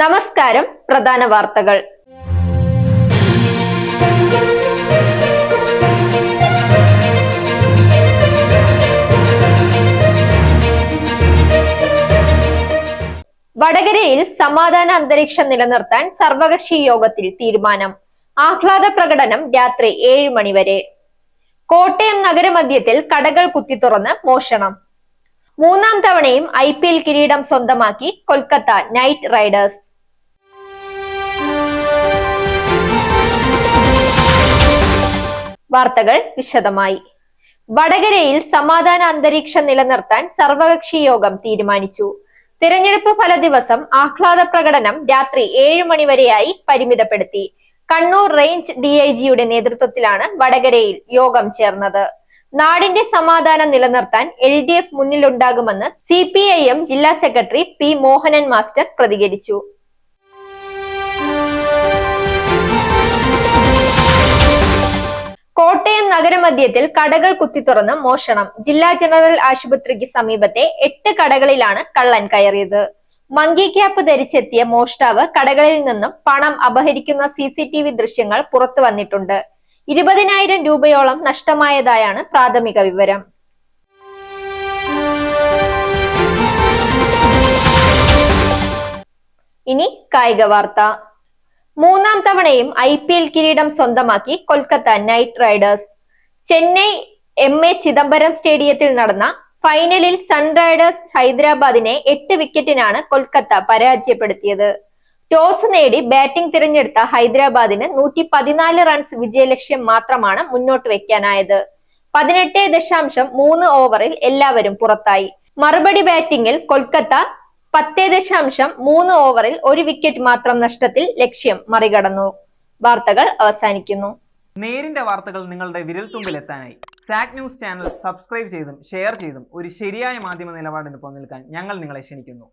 നമസ്കാരം. പ്രധാന വാർത്തകൾ. വടകരയിൽ സമാധാന അന്തരീക്ഷം നിലനിർത്താൻ സർവകക്ഷി യോഗത്തിൽ തീരുമാനം. ആഹ്ലാദ പ്രകടനം രാത്രി 7 മണി വരെ. കോട്ടയം നഗരമധ്യത്തിൽ കടകൾ കുത്തിത്തുറന്ന് മോഷണം. മൂന്നാം തവണയും IPL കിരീടം സ്വന്തമാക്കി കൊൽക്കത്ത നൈറ്റ് റൈഡേഴ്സ്. വാർത്തകൾ വിശദമായി. വടകരയിൽ സമാധാന അന്തരീക്ഷം നിലനിർത്താൻ സർവകക്ഷി യോഗം തീരുമാനിച്ചു. തിരഞ്ഞെടുപ്പ് ഫല ദിവസം ആഹ്ലാദ പ്രകടനം രാത്രി 7 മണി വരെയായി പരിമിതപ്പെടുത്തി. കണ്ണൂർ റേഞ്ച് DIGയുടെ നേതൃത്വത്തിലാണ് വടകരയിൽ യോഗം ചേർന്നത്. നാടിന്റെ സമാധാനം നിലനിർത്താൻ LDF മുന്നിലുണ്ടാകുമെന്ന് CPIM ജില്ലാ സെക്രട്ടറി P മോഹനൻ മാസ്റ്റർ പ്രതികരിച്ചു. കോട്ടയം നഗരമധ്യത്തിൽ കടകൾ കുത്തിത്തുറന്ന് മോഷണം. ജില്ലാ ജനറൽ ആശുപത്രിക്ക് സമീപത്തെ 8 കടകളിലാണ് കള്ളൻ കയറിയത്. മങ്കി ക്യാപ്പ് ധരിച്ചെത്തിയ മോഷ്ടാവ് കടകളിൽ നിന്നും പണം അപഹരിക്കുന്ന CCTV ദൃശ്യങ്ങൾ പുറത്തു വന്നിട്ടുണ്ട്. 20,000 രൂപയോളം നഷ്ടമായതായാണ് പ്രാഥമിക വിവരം. ഇനി കായിക വാർത്ത. മൂന്നാം തവണയും IPL കിരീടം സ്വന്തമാക്കി Kolkata night Riders. Chennai MA Chidambaram സ്റ്റേഡിയത്തിൽ നടന്ന ഫൈനലിൽ സൺറൈസേഴ്സ് ഹൈദരാബാദിനെ 8 വിക്കറ്റിനാണ് കൊൽക്കത്ത പരാജയപ്പെടുത്തിയത്. ടോസ് നേടി ബാറ്റിംഗ് തിരഞ്ഞെടുത്ത ഹൈദരാബാദിന് 114 റൺസ് വിജയലക്ഷ്യം മാത്രമാണ് മുന്നോട്ട് വെക്കാനായത്. 18.3 ഓവറിൽ എല്ലാവരും പുറത്തായി. മറുപടി ബാറ്റിംഗിൽ കൊൽക്കത്ത 10.3 ഓവറിൽ 1 വിക്കറ്റ് മാത്രം നഷ്ടത്തിൽ ലക്ഷ്യം മറികടന്നു. വാർത്തകൾ അവസാനിക്കുന്നു. നേരിന്റെ വാർത്തകൾ നിങ്ങളുടെ വിരൽത്തുമ്പിൽ എത്താനായി സാക് ന്യൂസ് ചാനൽ സബ്സ്ക്രൈബ് ചെയ്തും ഷെയർ ചെയ്തും ഒരു ശരിയായ മാധ്യമ നിലപാടിന് നിൽക്കാൻ ഞങ്ങൾ നിങ്ങളെ ക്ഷണിക്കുന്നു.